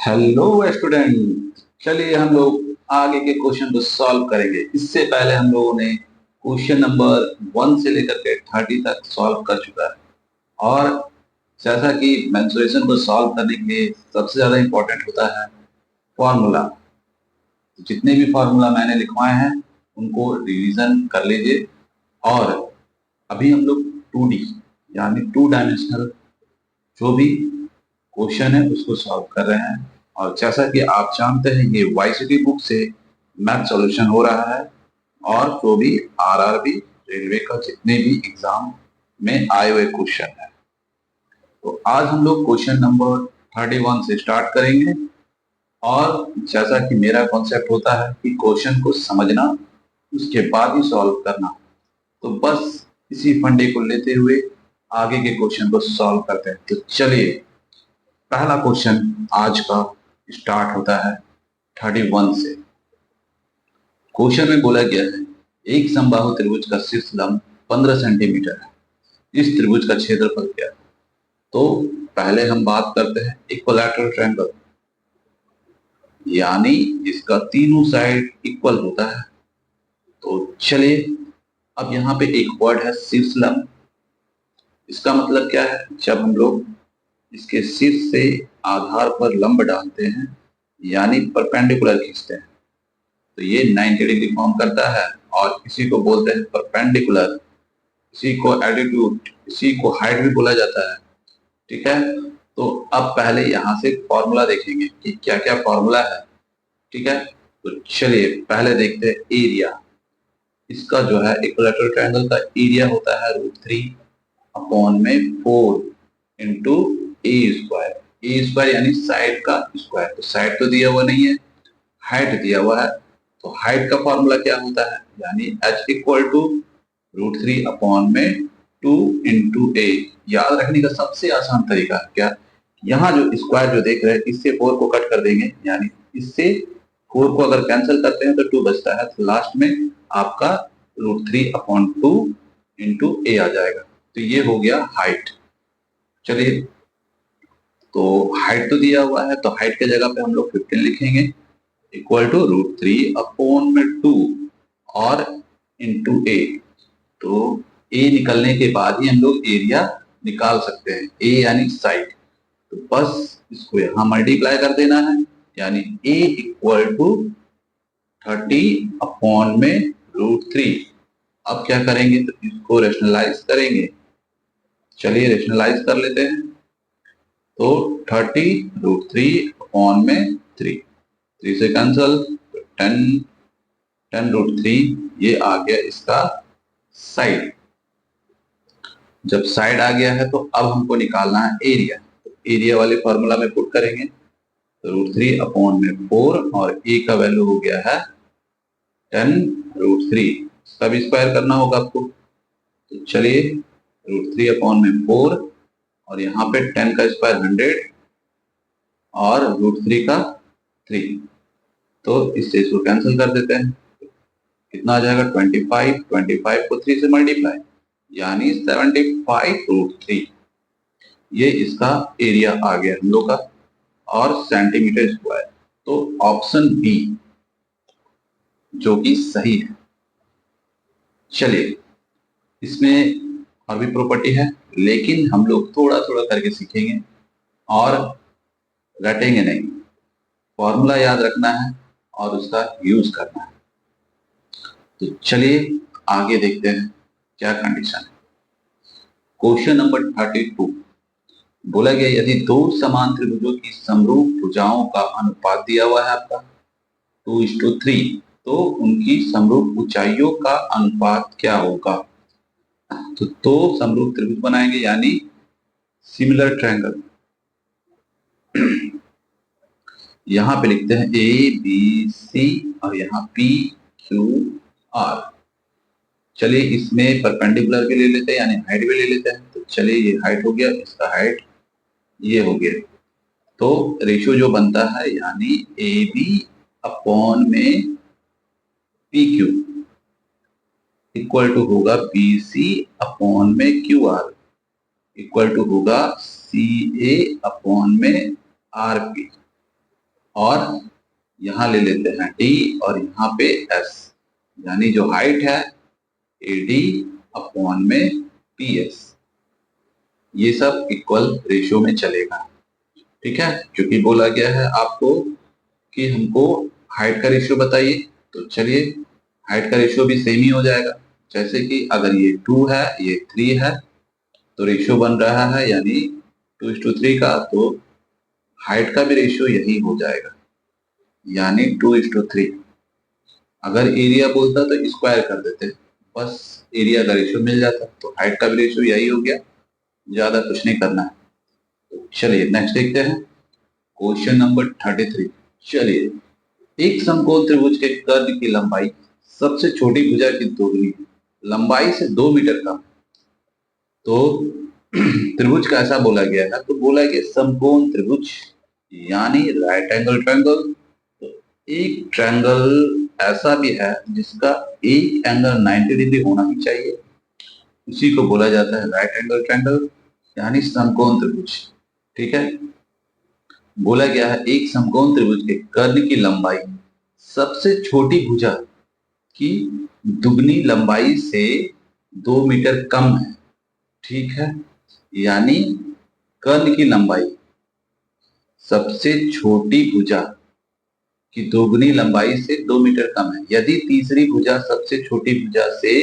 Hello student. चलिए हम लोग आगे के क्वेश्चन को सॉल्व करेंगे। इससे पहले हम लोगों ने क्वेश्चन नंबर 1 से लेकर के 30 तक सॉल्व कर चुका है। और जैसा कि मेंसुरेशन को सॉल्व करने के लिए सबसे ज्यादा इंपॉर्टेंट होता है फॉर्मूला। जितने भी फॉर्मूला मैंने लिखवाए हैं उनको रिवीजन कर लीजिए। और अभी हम लोग 2D यानी 2 डायमेंशनल जो भी क्वेश्चन है उसको सॉल्व कर रहे हैं। और जैसा कि आप जानते हैं ये वाईसीटी बुक से मैथ सॉल्यूशन हो रहा है। और जो भी आरआरबी रेलवे का जितने भी एग्जाम में आए हुए क्वेश्चन है, तो आज हम लोग क्वेश्चन नंबर 31 से स्टार्ट करेंगे। और जैसा कि मेरा कॉन्सेप्ट होता है कि क्वेश्चन को समझना उसके बाद ही सॉल्व करना, तो बस इसी फंडे को लेते हुए आगे के क्वेश्चन को सॉल्व करते हैं। तो चलिए पहला क्वेश्चन आज का स्टार्ट होता है 31 से। क्वेश्चन में बोला गया है एक समबाहु त्रिभुज का शीर्ष लंब 15 सेंटीमीटर है, इस त्रिभुज का क्षेत्रफल क्या है। तो पहले हम बात करते हैं इक्विलैटरल ट्रायंगल, यानी इसका तीनों साइड इक्वल होता है। तो चलिए अब यहाँ पे एक वर्ड है शीर्ष लंब। इसका मतलब क्या है, जब हम लोग इसके शीर्ष से आधार पर लंब डालते हैं यानी परपेंडिकुलर खींचते हैं, तो ये 90 डिग्री फॉर्म करता है। और इसी को बोलते हैं परपेंडिकुलर, इसी को एल्टीट्यूड, इसी को हाइट भी बोला जाता है। ठीक है, तो अब पहले यहाँ से फॉर्मूला देखेंगे कि क्या क्या फॉर्मूला है। ठीक है, तो चलिए पहले देखते हैं एरिया। इसका जो है इक्विलैटरल ट्रायंगल का एरिया होता है √3/4 इंटू ए स्क्वायर। ए स्क्वायर यानी साइड का स्क्वायर, तो साइड तो दिया हुआ नहीं है, हाइट दिया हुआ है। तो हाइट का फॉर्मूला क्या होता है, यानी h इक्वल टू √3/2 इंटू ए। याद रखने का सबसे आसान तरीका क्या, यहाँ जो स्क्वायर जो देख रहे हैं इससे 4 को कट कर देंगे, यानी इससे 4 को अगर कैंसिल करते हैं तो 2 बचता है, तो लास्ट में आपका √3/2 इंटू ए आ जाएगा। तो ये हो गया हाइट। चलिए, तो हाइट तो दिया हुआ है, तो हाइट के जगह पे हम लोग 15 लिखेंगे इक्वल टू √3/2 और इंटू ए। तो ए निकलने के बाद ही हम लोग एरिया निकाल सकते हैं, ए यानी साइड। तो बस इसको यहां मल्टीप्लाई कर देना है, यानी ए इक्वल टू 30/√3। अब क्या करेंगे, तो इसको रेशनलाइज करेंगे। चलिए रेशनलाइज कर लेते हैं। तो 30√3/3, 3 से कैंसल, 10√3, ये आ गया इसका साइड। जब साइड आ गया है तो अब हमको निकालना है एरिया। तो एरिया वाले फॉर्मूला में पुट करेंगे, तो √3/4 और ए का वैल्यू हो गया है 10√3। सब स्क्वायर करना होगा आपको। तो चलिए √3/4 और यहाँ पे 10 का स्क्वायर 100 और √3 का 3, तो इससे इसको कैंसिल कर देते हैं। कितना आ जाएगा 25, 25 को 3 से मल्टीप्लाई, यानी 75√3। ये इसका एरिया आ गया हम लोग का, और सेंटीमीटर स्क्वायर। तो ऑप्शन बी जो कि सही है। चलिए इसमें और भी प्रॉपर्टी है, लेकिन हम लोग थोड़ा थोड़ा करके सीखेंगे और रटेंगे नहीं। फॉर्मूला याद रखना है और उसका यूज करना है। तो चलिए आगे देखते हैं क्या कंडीशन है। क्वेश्चन नंबर 32 बोला गया यदि दो समान त्रिभुजों की समरूप भुजाओं का अनुपात दिया हुआ है आपका 2:3, तो उनकी समरूप ऊंचाइयों का अनुपात क्या होगा। तो दो समरूप त्रिभुज बनाएंगे यानी सिमिलर ट्रायंगल। यहां पे लिखते हैं ए बी सी और यहाँ पी क्यू आर। चलिए इसमें परपेंडिकुलर भी ले लेते हैं यानी हाइट भी ले लेते हैं। तो चलिए ये हाइट हो गया, इसका हाइट ये हो गया। तो रेशियो जो बनता है यानी ए बी अपॉन में पी क्यू इक्वल टू होगा बी सी अपॉन में क्यू आर इक्वल टू होगा सी ए अपॉन में आर पी। और यहाँ ले लेते हैं डी और यहाँ पे एस, यानी जो हाइट है ए डी अपॉन में पी एस, ये सब इक्वल रेशियो में चलेगा। ठीक है, क्योंकि बोला गया है आपको कि हमको हाइट का रेशियो बताइए, तो चलिए हाइट का रेशियो भी सेम ही हो जाएगा। जैसे कि अगर ये 2 है ये 3 है तो रेशियो बन रहा है यानी 2:3 का, तो हाइट का भी रेशियो यही हो जाएगा यानी 2:3। अगर एरिया बोलता तो स्क्वायर कर देते, बस एरिया का रेशियो मिल जाता, तो हाइट का भी रेशियो यही हो गया, ज्यादा कुछ नहीं करना है। तो चलिए नेक्स्ट देखते हैं क्वेश्चन नंबर 33। चलिए, एक समकोण त्रिभुज के कर्ण की लंबाई सबसे छोटी भुजा की दोगुनी लंबाई से 2 मीटर कम, तो त्रिभुज का ऐसा बोला गया है, तो बोला गया समकोण त्रिभुज यानी राइट एंगल ट्रायंगल। तो एक ट्रायंगल ऐसा भी है जिसका एक एंगल 90 डिग्री होना ही चाहिए, उसी को बोला जाता है राइट एंगल ट्रायंगल यानी समकोण त्रिभुज। ठीक है, बोला गया है एक समकोण त्रिभुज के कर्ण की लंबाई सबसे छोटी भुजा की दुगनी लंबाई से 2 मीटर कम है। ठीक है, यानी कर्ण की लंबाई सबसे छोटी भुजा की दोगुनी लंबाई से 2 मीटर कम है। यदि तीसरी भुजा सबसे छोटी भुजा से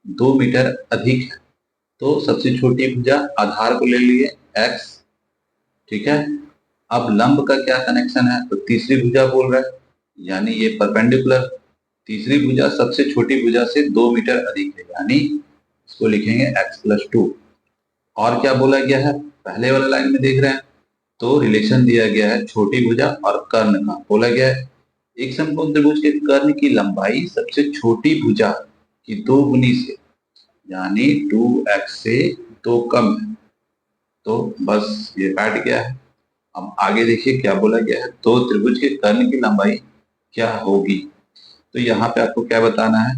2 मीटर अधिक है, तो सबसे छोटी भुजा आधार को ले लिए x। ठीक है, अब लंब का क्या कनेक्शन है, तो तीसरी भुजा बोल रहा है यानी ये परपेंडिकुलर, तीसरी भुजा सबसे छोटी भुजा से 2 मीटर अधिक है यानी इसको लिखेंगे x+2। और क्या बोला गया है, पहले वाला लाइन में देख रहे हैं तो रिलेशन दिया गया है छोटी भुजा और कर्ण का। बोला गया है एक समकोण त्रिभुज के कर्ण की लंबाई सबसे छोटी भुजा की 2 गुनी से यानी 2x से 2 कम है, तो बस ये बैठ गया है। अब आगे देखिए क्या बोला गया है, तो त्रिभुज के कर्ण की लंबाई क्या होगी। तो यहाँ पे आपको क्या बताना है,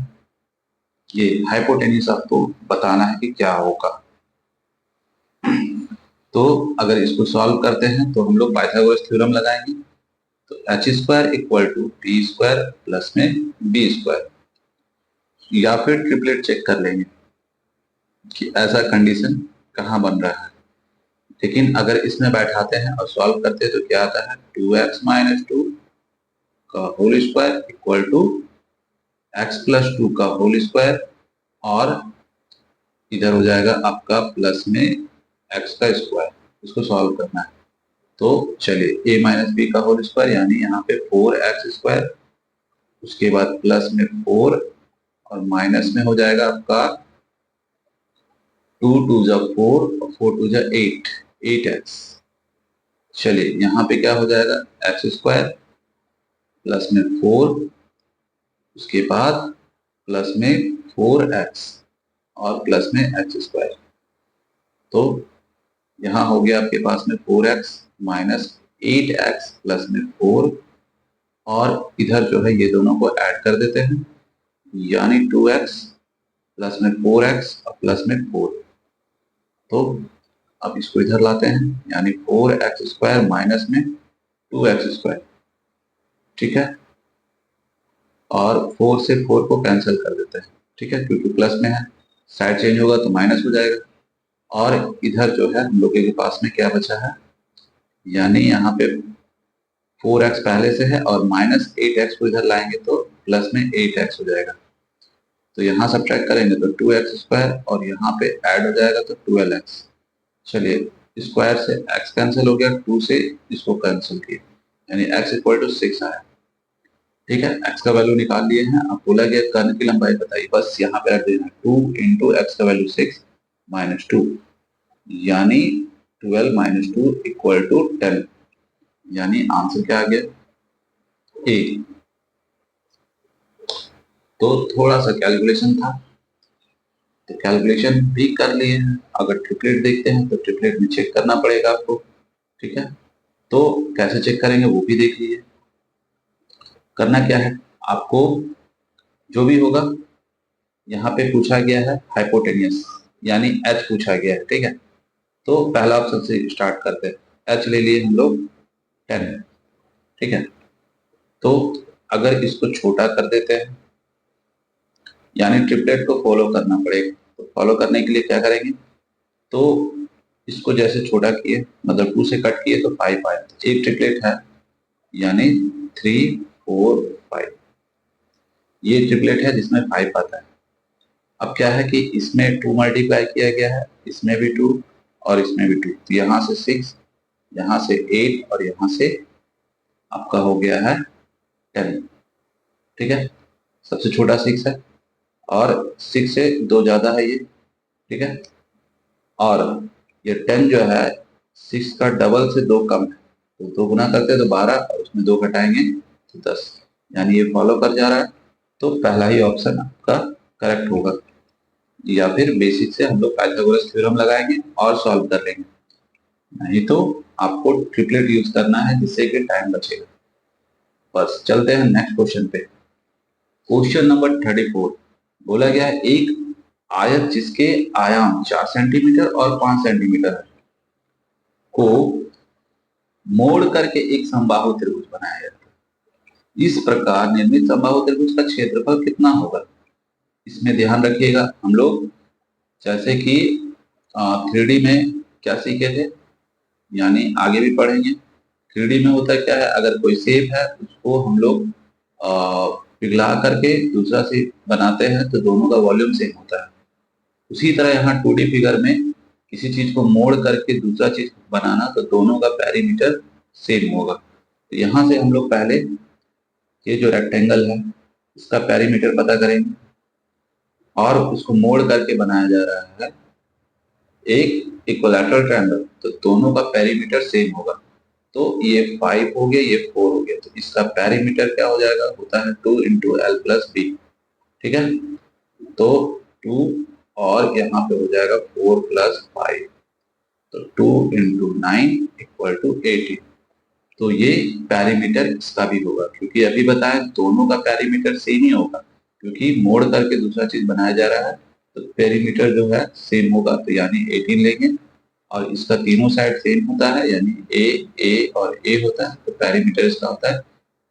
ये हाइपोटेन्यूज आपको बताना है कि क्या होगा। तो अगर इसको सॉल्व करते हैं तो हम लोग पाइथागोरस थ्योरम लगाएंगे, तो h² equal to T square plus में बी स्क्वायर, या फिर ट्रिपलेट चेक कर लेंगे कि ऐसा कंडीशन कहाँ बन रहा है। लेकिन अगर इसमें बैठाते हैं और सॉल्व करते हैं तो क्या आता है 2x-2 का whole square equal to x+2 का होल स्क्वायर, और इधर हो जाएगा आपका प्लस में x का स्क्वायर, इसको सॉल्व करना है। तो चलिए a माइनस बी का होल स्क्वायर यानी यहाँ पे 4x², उसके बाद प्लस में 4 और माइनस में हो जाएगा आपका 2 2 जा 4 और 4 2 जा 8, 8x। चलिए यहाँ पे क्या हो जाएगा x² प्लस में 4, उसके बाद प्लस में 4x और प्लस में x²। तो यहाँ हो गया आपके पास में 4x माइनस 8x प्लस में 4, और इधर जो है ये दोनों को ऐड कर देते हैं यानी 2x प्लस में 4x और प्लस में 4। तो अब इसको इधर लाते हैं यानी 4x² माइनस में 2x²। ठीक है, और 4 से 4 को कैंसिल कर देते हैं। ठीक है, क्योंकि प्लस में है, साइड चेंज होगा तो माइनस हो जाएगा, और इधर जो है हम लोग के पास में क्या बचा है, यानी यहाँ पे 4x पहले से है और माइनस 8x को इधर लाएंगे तो प्लस में 8x हो जाएगा। तो यहाँ सब्ट्रैक्ट करेंगे तो 2x² और यहाँ पे ऐड हो जाएगा तो 12x। चलिए स्क्वायर से x कैंसिल हो गया, 2 से इसको कैंसिल किया यानी x इक्वल टू 6 आया। ठीक है, x का वैल्यू निकाल लिए हैं। अब बोला गया कर्ण की लंबाई बताइए, बस यहाँ पे रख देना 2 इंटू x का वैल्यू 6 माइनस 2 यानी 12 माइनस 2 इक्वल टू 10, यानी आंसर क्या आ गया ए। तो थोड़ा सा कैलकुलेशन था, तो कैलकुलेशन भी कर लिए हैं। अगर ट्रिपलेट देखते हैं तो ट्रिपलेट में चेक करना पड़ेगा आपको। ठीक है, तो कैसे चेक करेंगे वो भी देख लीजिए। करना क्या है आपको, जो भी होगा यहाँ पे पूछा गया है हाइपोटेनियस यानी h पूछा गया है। ठीक है, तो पहला ऑप्शन से स्टार्ट करते हैं, h ले लिए हम लोग 10। ठीक है। तो अगर इसको छोटा कर देते हैं, यानी ट्रिपलेट को फॉलो करना पड़ेगा, तो फॉलो करने के लिए क्या करेंगे, तो इसको जैसे छोटा किए, मतलब 2 से कट किए तो 5 आए, एक ट्रिपलेट है यानी 3 4 5, ये ट्रिपलेट है जिसमें 5 आता है। अब क्या है कि इसमें 2 मल्टीप्लाई किया गया है, इसमें भी 2 और इसमें भी 2, तो यहाँ से 6, यहाँ से 8 और यहाँ से आपका हो गया है 10। ठीक है, सबसे छोटा 6 है और 6 से 2 ज्यादा है ये। ठीक है, और ये 10 जो है 6 का डबल से 2 कम है, तो 2 गुना करते हैं तो 12 और उसमें 2 घटाएंगे तो 10, यानी ये फॉलो कर जा रहा है। तो पहला ही ऑप्शन आपका करेक्ट होगा, या फिर बेसिक से हम लोग पाइथागोरस थ्योरम लगाएंगे और सॉल्व कर लेंगे, नहीं तो आपको ट्रिपलेट यूज करना है जिससे कि टाइम बचेगा। बस चलते हैं नेक्स्ट क्वेश्चन पे। क्वेश्चन नंबर 34 बोला गया है एक आयत जिसके आयाम 4 सेंटीमीटर और 5 सेंटीमीटर है को मोड़ करके एक समबाहु त्रिभुज बनाया जाता है। इस प्रकार निर्मित समबाहु त्रिभुज का क्षेत्रफल कितना होगा? इसमें ध्यान रखिएगा, हम लोग जैसे कि 3D में क्या सीखे थे, यानी आगे भी पढ़ेंगे। 3D में होता क्या है, अगर कोई शेप है उसको हम लोग पिघला करके दूसरा शेप बनाते हैं तो दोनों का वॉल्यूम सेम होता है। उसी तरह यहाँ 2D फिगर में किसी चीज को मोड़ करके दूसरा चीज बनाना तो दोनों का पेरीमीटर सेम होगा। तो यहाँ से हम लोग पहले ये जो रेक्टेंगल है इसका पेरीमीटर पता करेंगे और उसको मोड़ करके बनाया जा रहा है एक इक्विलैटरल ट्रायंगल, तो दोनों का पेरीमीटर सेम होगा। तो ये 5 हो गया, ये 4 हो गया, तो इसका पेरीमीटर क्या हो जाएगा, होता है 2 इंटू एल प्लस बी। ठीक है, तो 2 और यहाँ पे हो जाएगा 4 प्लस 5, तो 2 इंटू 9 इक्वल टू 18। तो ये पैरीमीटर इसका भी होगा, क्योंकि अभी बताया दोनों का पैरीमीटर सेम ही होगा, क्योंकि मोड़ करके दूसरा चीज बनाया जा रहा है तो पेरीमीटर जो है सेम होगा, तो यानी 18 लेंगे और इसका तीनों साइड सेम होता है, यानी ए और ए होता है, तो पेरीमीटर इसका होता है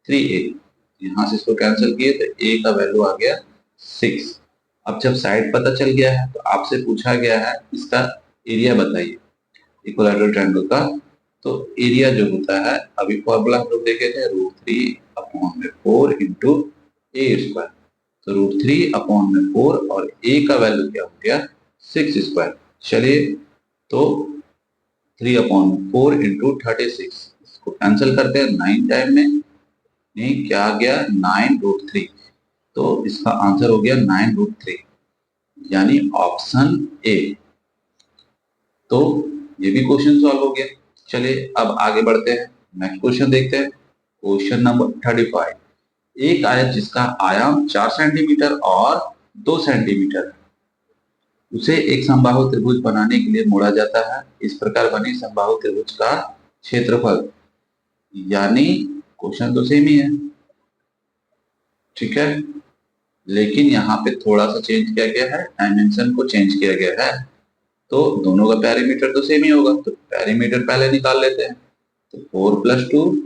3a। यहाँ से इसको कैंसिल किए तो a का वैल्यू आ गया 6। अब जब साइड पता चल गया है तो आपसे पूछा गया है इसका एरिया बताइए इक्विलैटरल ट्रायंगल का। तो एरिया जो होता है, अभी फॉर्मूला हम लोग देखे थे, √3/4 इंटू ए स्क्वायर, तो √3/4 और a का वैल्यू क्या हो गया 6 स्क्वायर। चलिए, तो 3/4 इंटू 36, इसको कैंसिल करते हैं 9 टाइम में, नहीं क्या आ गया 9√3, तो इसका आंसर हो गया 9√3, यानी ऑप्शन ए। तो ये भी क्वेश्चन सॉल्व हो गया। चलिए अब आगे बढ़ते हैं, नेक्स्ट क्वेश्चन देखते हैं। क्वेश्चन नंबर 35, एक आयत जिसका आयाम 4 सेंटीमीटर और 2 सेंटीमीटर है उसे एक समबाहु त्रिभुज बनाने के लिए मोड़ा जाता है। इस प्रकार बने समबाहु त्रिभुज का क्षेत्रफल, यानी क्वेश्चन तो सेम ही है, ठीक है, लेकिन यहाँ पे थोड़ा सा चेंज किया गया है, डायमेंशन को चेंज किया गया है। तो दोनों का पेरीमीटर तो सेम ही होगा, तो पेरीमीटर पहले निकाल लेते हैं। तो 4 प्लस 2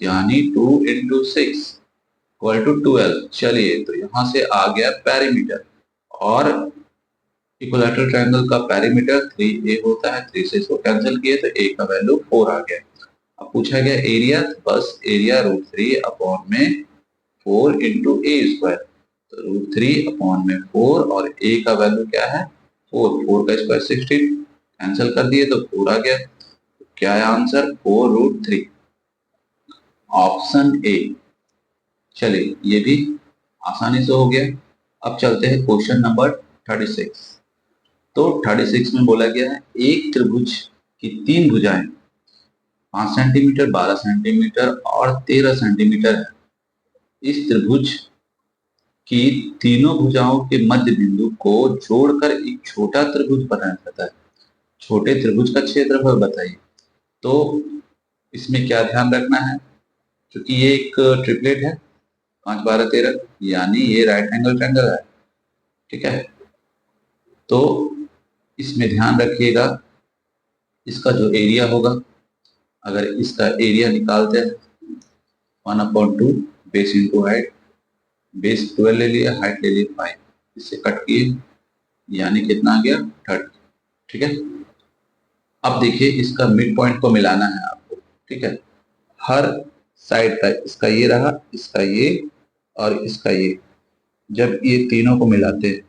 यानी 2 इंटू 6 इक्वल टू 12। चलिए, तो यहाँ से आ गया पेरीमीटर, और इक्विलैटरल ट्रायंगल का पेरीमीटर 3a होता है, 3 से इसको कैंसिल किए तो a का वैल्यू 4 आ गया। अब पूछा गया एरिया, तो बस एरिया √3/4 इंटू ए स्क्वायर, तो √3/4 और a का वैल्यू क्या है 4, 4 का स्क्वायर 16, कैंसिल कर दिए तो 4 आ गया। क्या है आंसर 4√3, ऑप्शन ए। चलिए, ये भी आसानी से हो गया। अब चलते हैं क्वेश्चन नंबर 36। तो 36 में बोला गया है एक त्रिभुज की 3 भुजाएं 5 सेंटीमीटर, 12 सेंटीमीटर और 13 सेंटीमीटर है। इस त्रिभुज की तीनों भुजाओं के मध्य बिंदु को जोड़कर एक छोटा त्रिभुज बनाया जाता है। छोटे त्रिभुज का क्षेत्रफल बताइए। तो इसमें क्या ध्यान रखना है, क्योंकि ये एक ट्रिपलेट है 5 12 13, यानी ये राइट एंगल ट्रायंगल है, ठीक है। तो इसमें ध्यान रखिएगा इसका जो एरिया होगा, अगर इसका एरिया निकालते हैं 1/2 बेस इंटू हाइट, बेस 12 ले लिया, हाइट ले लिया 5, इससे कट किए, यानी कितना आ गया 30। ठीक है, अब देखिए इसका मिड पॉइंट को मिलाना है आपको। ठीक है, हर साइड का, इसका ये रहा, इसका ये और इसका ये, जब ये तीनों को मिलाते हैं,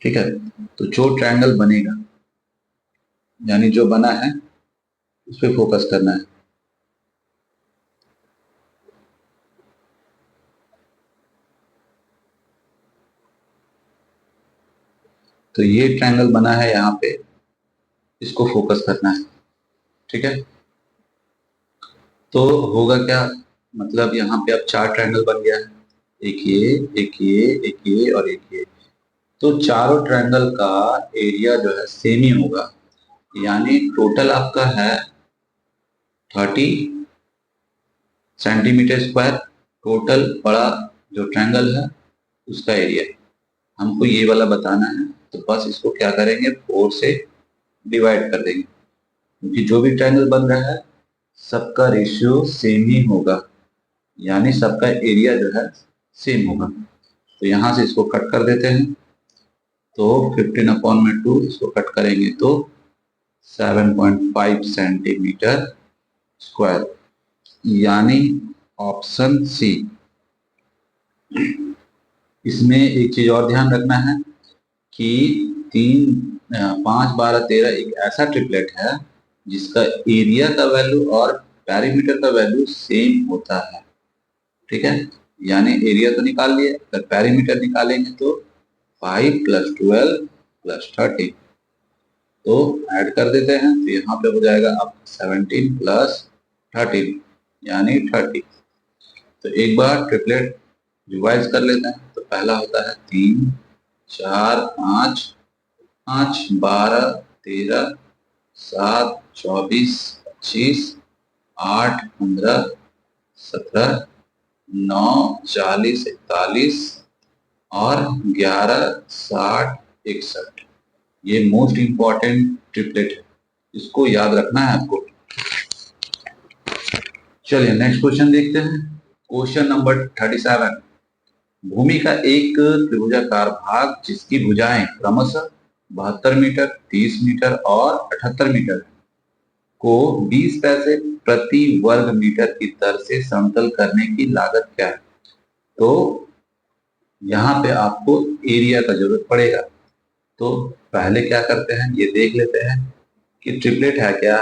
ठीक है, तो जो ट्रायंगल बनेगा, यानी जो बना है उस पर फोकस करना है। तो ये ट्रायंगल बना है यहाँ पे, इसको फोकस करना है। ठीक है, तो होगा क्या, मतलब यहाँ पे अब 4 ट्रायंगल बन गया है, एक ये, एक ये, एक ये और एक ये। तो चारों ट्रायंगल का एरिया जो है सेम ही होगा, यानी टोटल आपका है 30 सेंटीमीटर स्क्वायर, टोटल बड़ा जो ट्रायंगल है उसका एरिया। हमको ये वाला बताना है, तो बस इसको क्या करेंगे, 4 से डिवाइड कर देंगे, क्योंकि जो भी ट्रायंगल बन रहा है सबका रेशियो सेम ही होगा, यानी सबका एरिया जो है सेम होगा। तो यहां से इसको कट कर देते हैं, तो 15/2 इसको कट करेंगे तो 7.5 सेंटीमीटर स्क्वायर, यानी ऑप्शन सी। इसमें एक चीज और ध्यान रखना है कि 5, 12, 13 एक ऐसा ट्रिपलेट है जिसका एरिया का वैल्यू और पैरीमीटर का वैल्यू सेम होता है। ठीक है, यानी एरिया तो निकाल लिए, अगर पैरीमीटर निकालेंगे तो 5 + 12 + 30, तो ऐड कर देते हैं, तो यहाँ पे हो जाएगा आपका 17 + 13 यानी 30। तो एक बार ट्रिपलेट रिवाइज कर लेते हैं, तो पहला होता है 3, 4, 5, 5, 12, 13, 7, 24, 25, 8, 15, 17, 9, 40, 41 और 11, 60, 61। ये मोस्ट इंपॉर्टेंट ट्रिपलेट है, इसको याद रखना है आपको। चलिए नेक्स्ट क्वेश्चन देखते हैं। Question number 37। भूमि का एक त्रिभुजाकार भाग जिसकी भुजाएं क्रमशः 72 मीटर, 30 मीटर और 78 मीटर को 20 पैसे प्रति वर्ग मीटर की दर से समतल करने की लागत क्या है? तो यहाँ पे आपको एरिया का जरूरत पड़ेगा। तो पहले क्या करते हैं, ये देख लेते हैं कि ट्रिपलेट है क्या।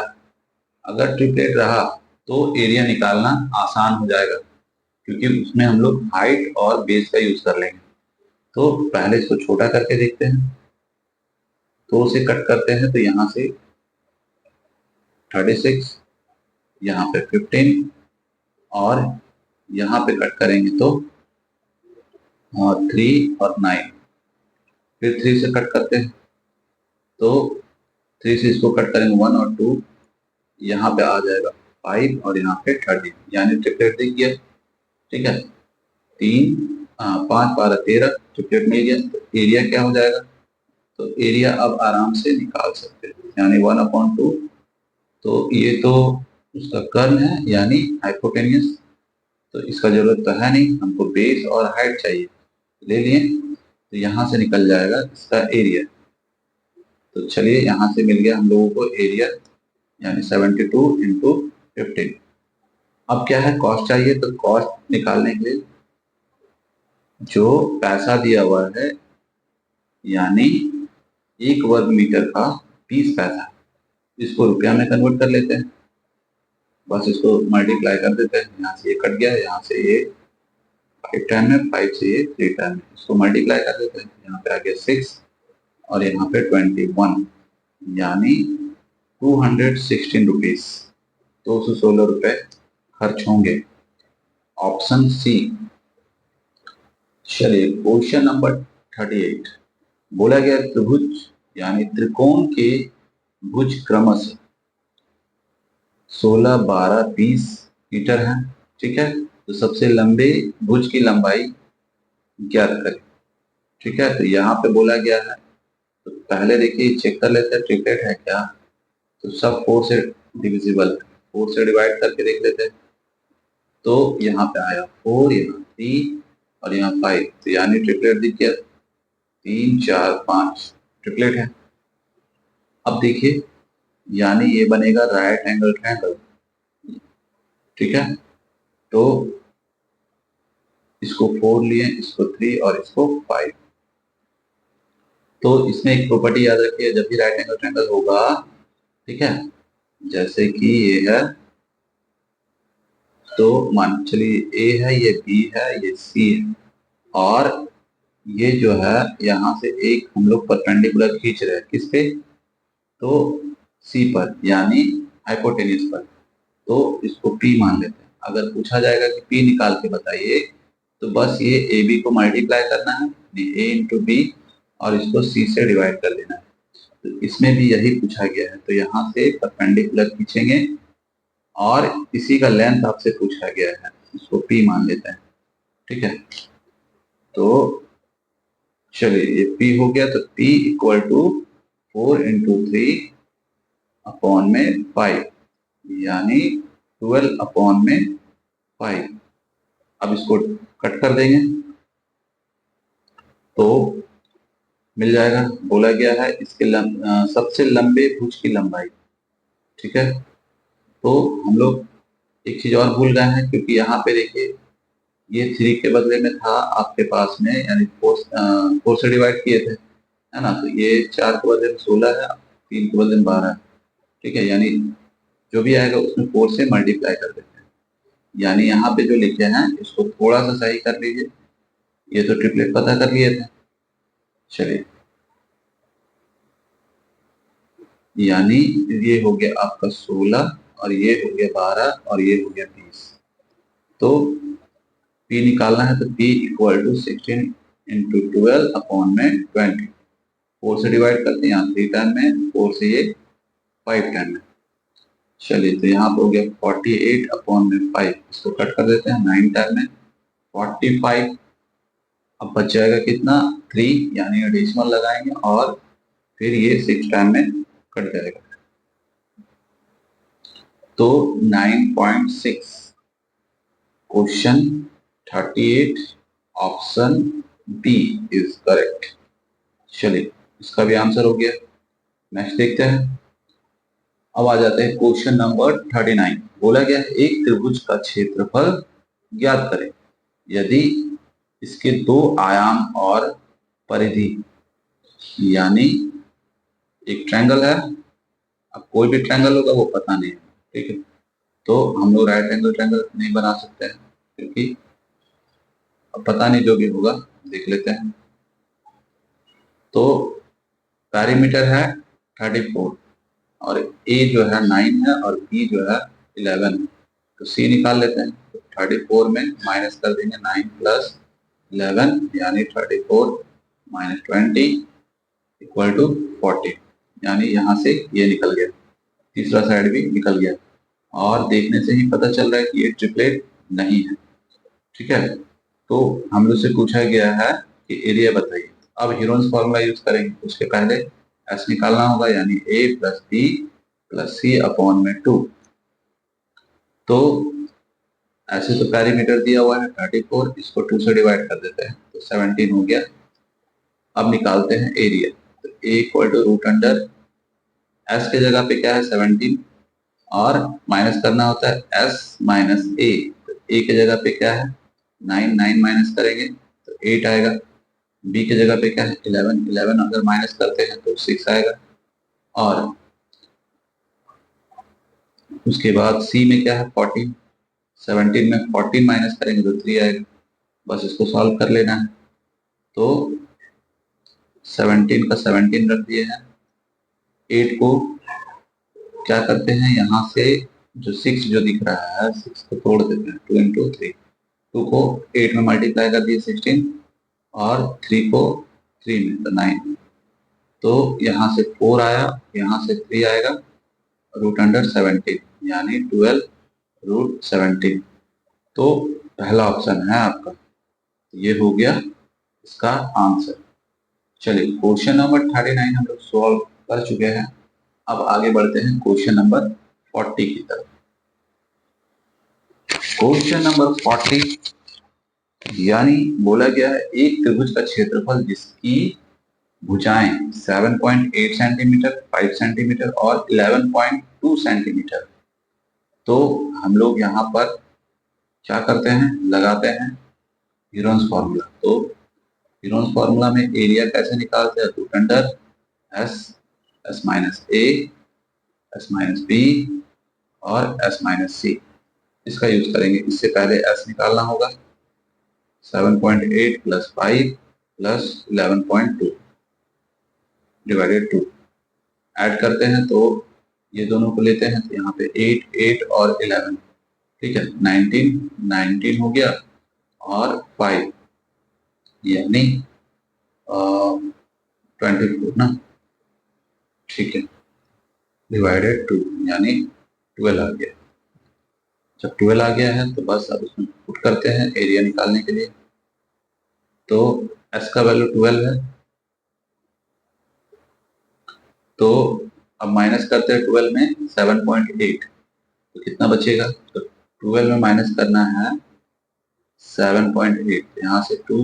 अगर ट्रिपलेट रहा तो एरिया निकालना आसान हो जाएगा, क्योंकि उसमें हम लोग हाइट और बेस का यूज कर लेंगे। तो पहले इसको छोटा करके देखते हैं, तो उसे कट करते हैं, तो यहाँ से 36, यहाँ पे 15 और यहाँ पे कट करेंगे तो 3 और 9, फिर 3 से कट करते हैं, तो 3 से इसको कट करेंगे 1 और 2, यहाँ पे आ जाएगा 5 और यहाँ पे 30, यानी ट्रिपलेट दिख गया। ठीक है, 3, 5, 12, 13 ट्रिपलेट मिल गया। तो एरिया क्या हो जाएगा, तो एरिया अब आराम से निकाल सकते हैं, यानी 1/2। तो ये तो उसका कर्न है, यानी हाइपोटेन्यूज, तो इसका जरूरत तो है नहीं, हमको बेस और हाइट चाहिए, ले लिए, तो यहाँ से निकल जाएगा इसका एरिया। तो चलिए यहाँ से मिल गया हम लोगों को एरिया, यानी 72 × 15। अब क्या है, कॉस्ट चाहिए, तो कॉस्ट निकालने के लिए जो पैसा दिया हुआ है, यानी 1 वर्ग मीटर का 20 पैसा, इसको रुपया में कन्वर्ट कर लेते हैं। बस इसको मल्टीप्लाई कर देते हैं, यहाँ से ये कट गया, यहाँ से ये 5 टाइम है, 5 से ये 3 टाइम है, इसको मल्टीप्लाई कर देते हैं, यहाँ पे आ गया 6 और यहाँ पे 21, यानी 216 रुपीज, 216 रुपए खर्च होंगे। Option C. चलिए क्वेश्चन नंबर 38। बोला गया त्रिभुज यानी त्रिकोण के भुज क्रमशः 16, 12, 20 मीटर है। ठीक है, तो सबसे लंबे भुज की लंबाई ज्ञात करें। ठीक है, तो यहाँ पे बोला गया है, तो पहले देखिए चेक कर लेते हैं ट्रिपलेट है क्या। तो सब 4 से डिविजिबल है, 4 से डिवाइड करके देख लेते हैं। तो यहाँ पे आया 4, यहाँ 3 और यहाँ 5, तो यानी ट्रिपलेट दिख गया, 3 4 5 ट्रिपलेट है। अब देखिए, यानी ये बनेगा राइट एंगल ट्रायंगल, ठीक है। तो इसको 4 लिए, इसको 3 और इसको 5। तो इसमें एक प्रॉपर्टी याद रखिए, जब भी राइट एंगल ट्रायंगल होगा, ठीक है, जैसे कि ये है, तो मान चलिए ए है, ये बी है, ये सी है, और ये जो है यहाँ से एक हम लोग परपेंडिकुलर खींच रहे हैं, किस पे, तो सी पर, यानी हाइपोटेन्यूज पर। तो इसको पी मान लेते हैं। अगर पूछा जाएगा कि पी निकाल के बताइए, तो बस ये ए बी को मल्टीप्लाई करना है, ए इंटू बी, और इसको सी से डिवाइड कर देना है। तो इसमें भी यही पूछा गया है, तो यहाँ से परपेंडिकुलर खींचेंगे और इसी का लेंथ आपसे पूछा गया है, इसको पी मान लेते हैं, ठीक है। तो चलिए, ये P हो गया, तो P equal to 4 into 3 upon में 5, यानी 12 अपॉन में 5। अब इसको कट कर देंगे तो मिल जाएगा। बोला गया है इसके सबसे लंबे भुज की लंबाई, ठीक है। तो हम लोग एक चीज और भूल गए हैं, क्योंकि यहाँ पे देखिए, ये 3 के बदले में था आपके पास में, यानी 4 से डिवाइड किए थे, है ना। तो ये 4 के बदले में 16 है, 3 के बदले में 12 है, ठीक है। यानी जो भी आएगा उसमें 4 से मल्टीप्लाई कर देते हैं। यानी यहाँ पे जो लिखे हैं इसको थोड़ा सा सही कर लीजिए। ये तो ट्रिपलेट पता कर लिए थे, चलिए, यानी ये हो गया आपका 16 और ये हो गया 12 और ये हो गया 20। तो P निकालना है, तो P equal to 16 into 12 upon में 20। 4 से डिवाइड करते हैं, यहाँ 3 टाइम में, 4 से ये 5 टाइम में। चलिए, तो यहाँ पे हो गया 48 अपॉन में 5, इसको कट कर देते हैं, 9 टाइम में 45। अब बच जाएगा कितना, 3, यानी एडिशनल लगाएंगे और फिर ये 6 टाइम में कट जाएगा, तो 9.6। Question 38 option B is correct. चलिए, इसका भी आंसर हो गया। नेक्स्ट देखते हैं। अब आ जाते हैं क्वेश्चन नंबर 39। बोला गया है एक त्रिभुज का क्षेत्रफल ज्ञात करें यदि इसके 2 आयाम और परिधि, यानी एक ट्रायंगल है, अब कोई भी ट्रायंगल होगा वो पता नहीं है, ठीक है। तो हम लोग राइट एंगल ट्रायंगल नहीं बना सकते हैं, क्योंकि अब पता नहीं, जो भी होगा देख लेते हैं। तो पैरीमीटर है 34 और ए जो है 9 है और बी जो है 11 है, तो सी निकाल लेते हैं। तो 34 में माइनस कर देंगे 9 प्लस 11, यानी 34 माइनस 20 इक्वल टू 40, यानी यहाँ से ये निकल गया, तीसरा साइड भी निकल गया, और देखने से ही पता चल रहा है कि ये ट्रिपलेट नहीं है, ठीक है। तो हम लोग से पूछा गया है कि एरिया बताइए। अब हीरोन्स फॉर्मूला यूज करेंगे, उसके पहले एस निकालना होगा, यानी ए प्लस बी प्लस सी अपॉन में 2। तो ऐसे तो पैरीमीटर दिया हुआ है 34, इसको 2 से डिवाइड कर देते हैं, तो 17 हो गया। अब निकालते हैं एरिया, तो A equal to root under S के जगह पे क्या है 17, और माइनस करना होता है एस माइनस ए, तो ए के जगह पे क्या है 9, 9 माइनस करेंगे तो 8 आएगा। बी के जगह पे क्या है 11, 11 अगर माइनस करते हैं तो 6 आएगा। और उसके बाद सी में क्या है 14, 17 में 14 माइनस करेंगे तो 3 आएगा। बस इसको सॉल्व कर लेना है। तो 17 का 17 रख दिए हैं, 8 को क्या करते हैं, यहाँ से जो 6 जो दिख रहा है 6 को तोड़ देते हैं, 2 इंटू 3, 2 को 8 में मल्टीप्लाई कर दिए 16, और 3 को 3 में तो 9, तो यहाँ से 4 आया, यहाँ से 3 आएगा, रूट अंडर 17, यानी 12 रूट 17। तो पहला ऑप्शन है आपका, ये हो गया इसका आंसर। चलिए, क्वेश्चन नंबर 39 हम लोग सॉल्व कर चुके हैं। अब आगे बढ़ते हैं क्वेश्चन नंबर 40 की तरफ। क्वेश्चन नंबर 40, यानी बोला गया है एक त्रिभुज का क्षेत्रफल जिसकी भुजाएं 7.8 सेंटीमीटर, 5 सेंटीमीटर और 11.2 सेंटीमीटर। तो हम लोग यहाँ पर क्या करते हैं, लगाते हैं हीरोन्स फॉर्मूला। तो हीरोन्स फॉर्मूला में एरिया कैसे निकालते हैं, root under S, S minus A, S minus B और एस माइनस सी, इसका यूज करेंगे। इससे पहले एस निकालना होगा, 7.8 प्लस 5 प्लस 11.2 डिवाइडेड 2, ऐड करते हैं तो ये दोनों को लेते हैं तो यहाँ पे 8 8 और 11, ठीक है, 19 हो गया और 5 यानी 24 ना, ठीक है, डिवाइडेड 2 यानी 12 आ गया। जब 12 आ गया है तो बस अब उसमें पुट करते हैं एरिया निकालने के लिए। तो एस का वैल्यू 12 है, तो अब माइनस करते हैं 12 में 7.8, तो कितना बचेगा, तो 12 में माइनस करना है 7.8, यहाँ से 2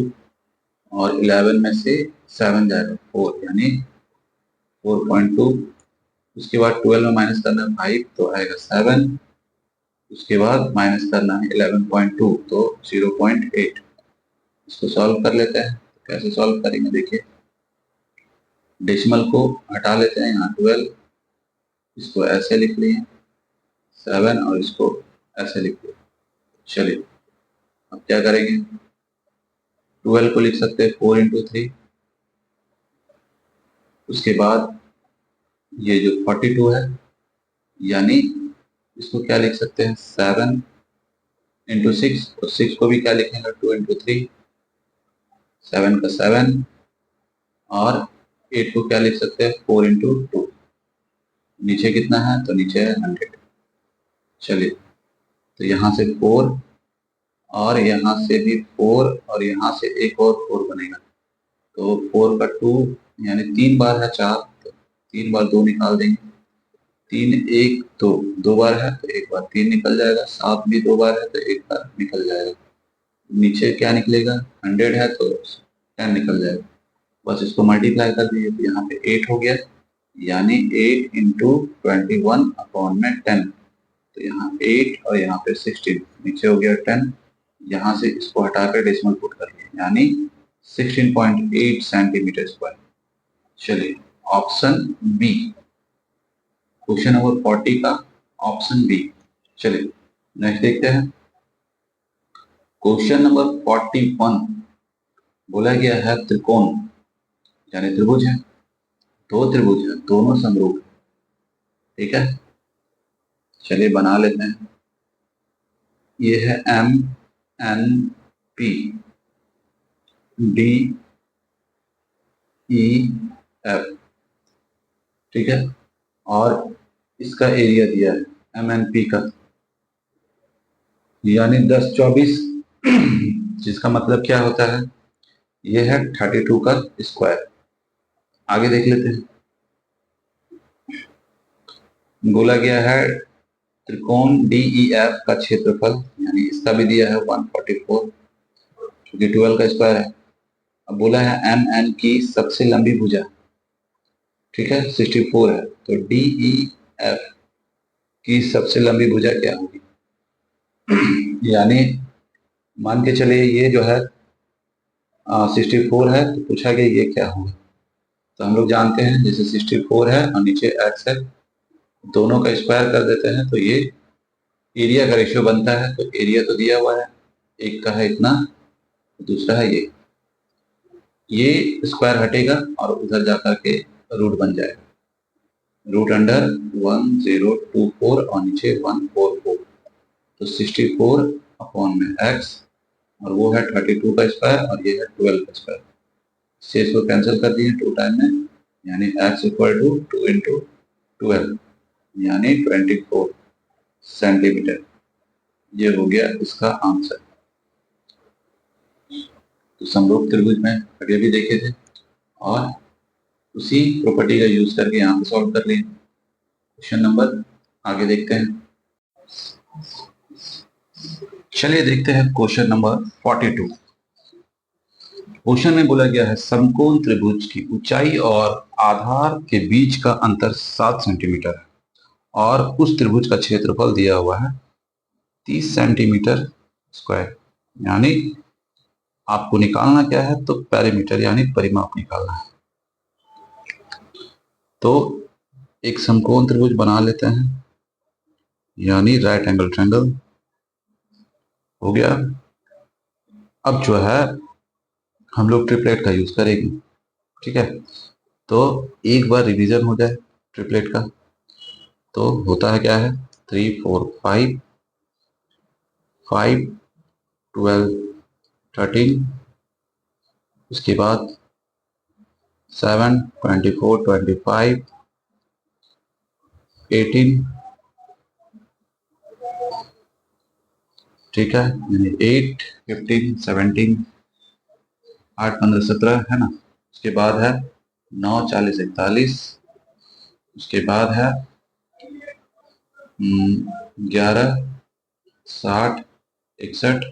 और 11 में से 7 जाएगा 4 यानी 4.2। उसके बाद 12 में माइनस करना है 5 तो आएगा 7, उसके बाद माइनस करना है 11.2 तो 0.8। इसको सॉल्व कर लेते हैं। कैसे सॉल्व करेंगे देखिए, डेसिमल को हटा लेते हैं, यहाँ 12, इसको ऐसे लिख लिए 7 और इसको ऐसे लिख लिए। चलिए अब क्या करेंगे, 12 को लिख सकते हैं 4 इंटू 3, उसके बाद ये जो 42 है यानी इसको क्या लिख सकते हैं 7 इंटू 6, और 6 को भी क्या लिखेंगे 2 इंटू 3, 7 का 7 और 8 को क्या लिख सकते हैं 4 इंटू 2, नीचे कितना है तो नीचे है 100। चलिए तो यहाँ से 4 और यहाँ से भी 4 और यहाँ से एक और 4 बनेगा, तो 4 का 2 यानी 3 बार है 4, तो 3 बार 2 निकाल देंगे, 3 1 2, 2 बार है तो एक बार 3 निकल जाएगा, 7 भी 2 बार है तो एक बार निकल जाएगा, नीचे क्या निकलेगा 100 है तो 10 निकल जाएगा। बस इसको मल्टीप्लाई कर दीजिए तो यहाँ पे 8 हो गया, यानी 8 इंटू 21 अपॉन में 10, तो यहाँ 8 और यहाँ पे 16, नीचे हो गया 10, यहाँ से इसको हटाकर डेसिमल पुट कर लिया यानी 16.8 सेंटीमीटर स्क्वायर। चलिए ऑप्शन बी, क्वेश्चन नंबर 40 का ऑप्शन बी। चलिए नेक्स्ट देखते हैं, क्वेश्चन नंबर 41 बोला गया है त्रिकोण यानी त्रिभुज है, दो त्रिभुज है, दोनों समरूप, ठीक है। चलिए बना लेते हैं, ये है M N P D E F, ठीक है, और इसका एरिया दिया है एम एन पी का यानी 10 24, जिसका मतलब क्या होता है, ये है 32 का स्क्वायर। आगे देख लेते हैं, बोला गया है त्रिकोण DEF का क्षेत्रफल, यानी इसका भी दिया है 144 क्योंकि 12 का स्क्वायर है। अब बोला है MN की सबसे लंबी भुजा, ठीक है, 64 है, तो DEF की सबसे लंबी भुजा क्या होगी, यानी मान के चलिए ये जो है 64 है, तो पूछा गया ये क्या होगा, तो हम लोग जानते हैं जैसे 64 है और नीचे x है, दोनों का स्क्वायर कर देते हैं तो ये एरिया का रेशियो बनता है। तो एरिया तो दिया हुआ है, एक का है इतना, दूसरा है ये स्क्वायर हटेगा और उधर जाकर के रूट बन जाएगा, रूट अंडर 1024 और नीचे 144, तो 64 अपॉन में x और वो है 32 का स्क्वायर और ये है 12 का स्क्वायर, से इसको कैंसिल कर दिए 2 टाइम में, यानी x इक्वल टू 2 इंटू 12 यानी 24 सेंटीमीटर। ये हो गया इसका आंसर। तो समरूप त्रिभुज में अभी भी देखे थे और उसी प्रॉपर्टी का यूज करके यहाँ पे सॉल्व कर लिए। क्वेश्चन नंबर आगे देखते हैं, चलिए देखते हैं क्वेश्चन नंबर 42। क्वेश्चन में बोला गया है समकोण त्रिभुज की ऊंचाई और आधार के बीच का अंतर 7 सेंटीमीटर है और उस त्रिभुज का क्षेत्रफल दिया हुआ है 30 सेंटीमीटर स्क्वायर। यानी आपको निकालना क्या है, तो पेरीमीटर यानी परिमाप निकालना है। तो एक समकोण त्रिभुज बना लेते हैं, यानी राइट एंगल ट्रायंगल हो गया। अब जो है हम लोग ट्रिपलेट का यूज करेंगे, ठीक है। तो एक बार रिवीजन हो जाए ट्रिपलेट का, तो होता है क्या है 3 4 5 5 12 13, उसके बाद 7 24 25 18, ठीक है, यानी 8 15 17 8 15 17 है ना। उसके बाद है 9 40 41, उसके बाद है 11 60 61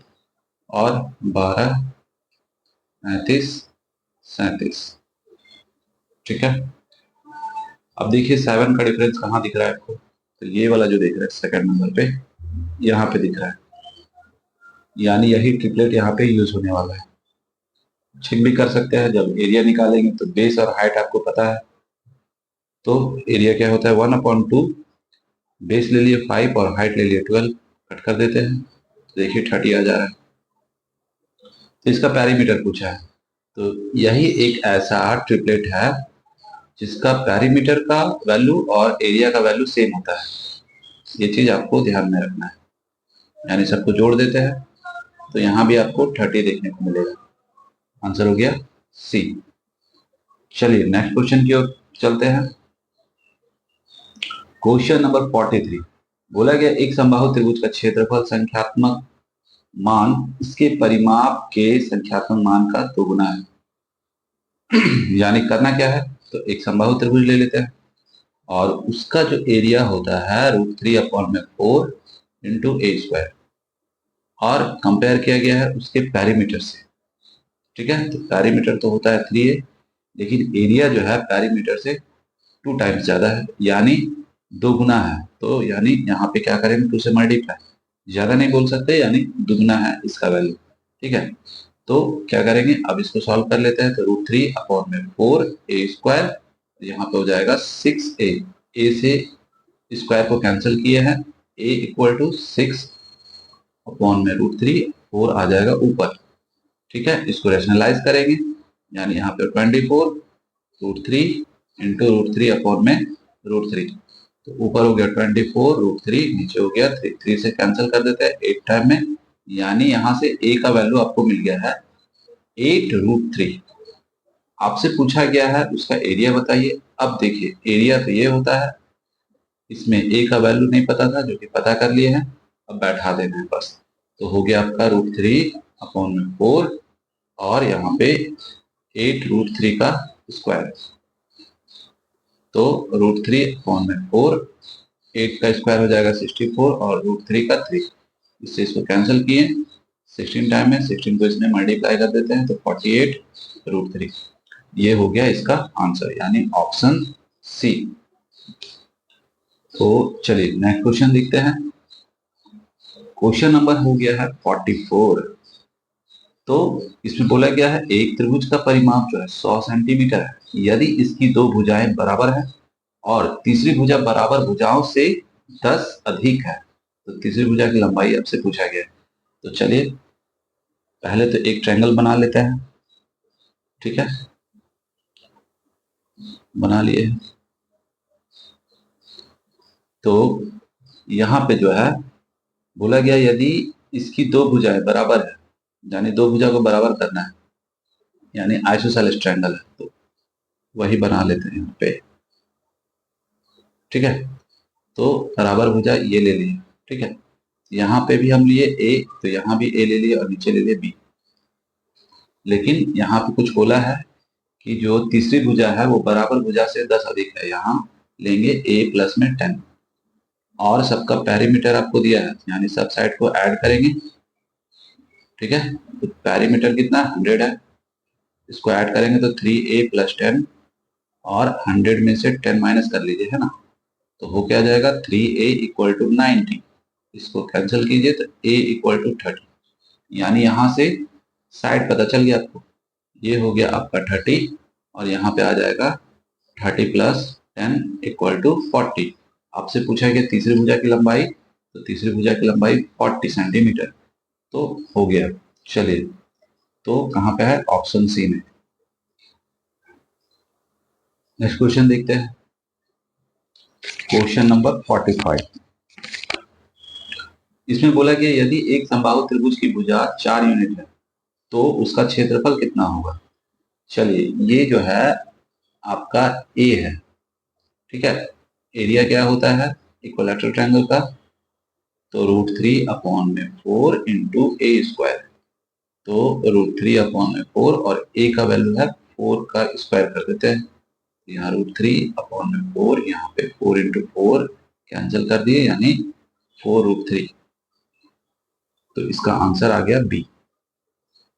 और 12 35 37, ठीक है। अब देखिए 7 का डिफरेंस कहाँ दिख रहा है आपको, तो ये वाला जो दिख रहा है सेकंड नंबर पे, यहाँ पे दिख रहा है। यानी यही ट्रिपलेट यहाँ पे यूज होने वाला है। चेक भी कर सकते हैं, जब एरिया निकालेंगे तो बेस और हाइट आपको पता है, तो एरिया क्या होता है 1/2, बेस ले लिए 5 और हाइट ले लिए 12, कट कर देते हैं, देखिए 30 आ जा रहा है। तो इसका पेरीमीटर पूछा है, तो यही एक ऐसा ट्रिपलेट है जिसका पेरीमीटर का वैल्यू और एरिया का वैल्यू सेम होता है। ये चीज आपको ध्यान में रखना है, यानी सबको जोड़ देते हैं तो यहाँ भी आपको 30 देखने को मिलेगा। आंसर हो गया सी। चलिए नेक्स्ट क्वेश्चन की ओर चलते हैं। क्वेश्चन नंबर 43 बोला गया एक समबाहु त्रिभुज का क्षेत्रफल संख्यात्मक मान इसके परिमाप के संख्यात्मक मान का दोगुना है। यानी करना क्या है, तो एक समबाहु त्रिभुज ले लेते हैं और उसका जो एरिया होता है √3/4 इंटू ए स्क्वायर, और कंपेयर किया गया है उसके पेरीमीटर से, ठीक है। तो पेरीमीटर तो होता है 3a, लेकिन एरिया जो है पेरीमीटर से 2 टाइम्स ज्यादा है, यानी 2 गुना है। तो यानी यहाँ पे क्या करेंगे 2 से मल्टीप्लाई, ज्यादा नहीं बोल सकते, यानी दुगना है इसका वैल्यू, ठीक है। तो क्या करेंगे, अब इसको सॉल्व कर लेते हैं। तो √3/4 ए स्क्वायर, यहाँ पे हो जाएगा 6a, ए से स्क्वायर को कैंसिल किए हैं, a इक्वल टू 6/√3, 4 आ जाएगा ऊपर, ठीक है। इसको रेशनलाइज करेंगे, यानी यहाँ पे 24√3 इंटू √3/√3, तो ऊपर हो गया 24√3, नीचे हो गया 3 से कैंसिल कर देते हैं 8 टाइम में, यानी यहाँ से a का वैल्यू आपको मिल गया है 8√3। आपसे पूछा गया है उसका एरिया बताइए। अब देखिए एरिया तो ये होता है, इसमें a का वैल्यू नहीं पता था जो कि पता कर लिए हैं, अब बैठा देना है बस। तो हो गया आपका √3/4 और यहाँ पे 8√3 का स्क्वायर, तो √3/4, 8 का स्क्वायर हो जाएगा 64 और √3 का 3, इससे इसको कैंसिल किए 16 टाइम में, 16 को इसमें मल्टीप्लाई कर देते हैं तो 48√3। ये हो गया इसका आंसर, यानी ऑप्शन सी। तो चलिए नेक्स्ट क्वेश्चन देखते हैं। क्वेश्चन नंबर हो गया है 44। तो इसमें बोला गया है एक त्रिभुज का परिमाप जो है 100 सेंटीमीटर है यदि इसकी दो भुजाएं बराबर है और तीसरी भुजा बराबर भुजाओं से 10 अधिक है, तो तीसरी भुजा की लंबाई आपसे पूछा गया है। तो चलिए पहले तो एक ट्रायंगल बना लेते हैं, ठीक है, बना लिए। तो यहाँ पे जो है बोला गया यदि इसकी दो भुजाएं बराबर है, यानी दो भुजा को बराबर करना है, यानी आइसोसेलेस ट्रायंगल है, तो वही बना लेते हैं यहाँ पे, ठीक है। तो बराबर भुजा ये ले लिए, ठीक है। यहाँ पे भी हम लिए ए, तो यहाँ भी ए ले लिए और नीचे ले लिए बी। लेकिन यहाँ पे कुछ बोला है कि जो तीसरी भुजा है वो बराबर भुजा से 10 अधिक है, यहाँ लेंगे a प्लस में 10, और सबका पेरीमीटर आपको दिया है, यानी सब साइड को ऐड करेंगे ठीक है। तो पेरीमीटर कितना 100 है, इसको ऐड करेंगे तो 3a + 10 और 100 में से 10 माइनस कर लीजिए, है ना। तो हो क्या जाएगा 3a = 90, इसको कैंसिल कीजिए तो a = 30, यानी यहां से साइड पता चल गया आपको। ये हो गया आपका 30 और यहाँ पे आ जाएगा 30 + 10 = 40। आपसे पूछा गया तीसरी भुजा की लंबाई, तो तीसरी भुजा की लंबाई 40 सेंटीमीटर, तो हो गया। चलिए, तो कहाँ पे है, ऑप्शन सी में। नेक्स्ट क्वेश्चन देखते हैं, क्वेश्चन नंबर 45। इसमें बोला गया यदि एक समबाहु त्रिभुज की भुजा 4 यूनिट है तो उसका क्षेत्रफल कितना होगा। चलिए, ये जो है आपका ए है, ठीक है। एरिया क्या होता है इक्विलैटरल ट्रायंगल का, तो √3/4 इंटू ए स्क्वायर, तो √3/4 और ए का वैल्यू है 4 का स्क्वायर कर देते हैं। यहाँ √3/4, यहाँ पे 4 इंटू 4 कैंसिल कर दिए, यानी 4√3। तो इसका आंसर आ गया बी,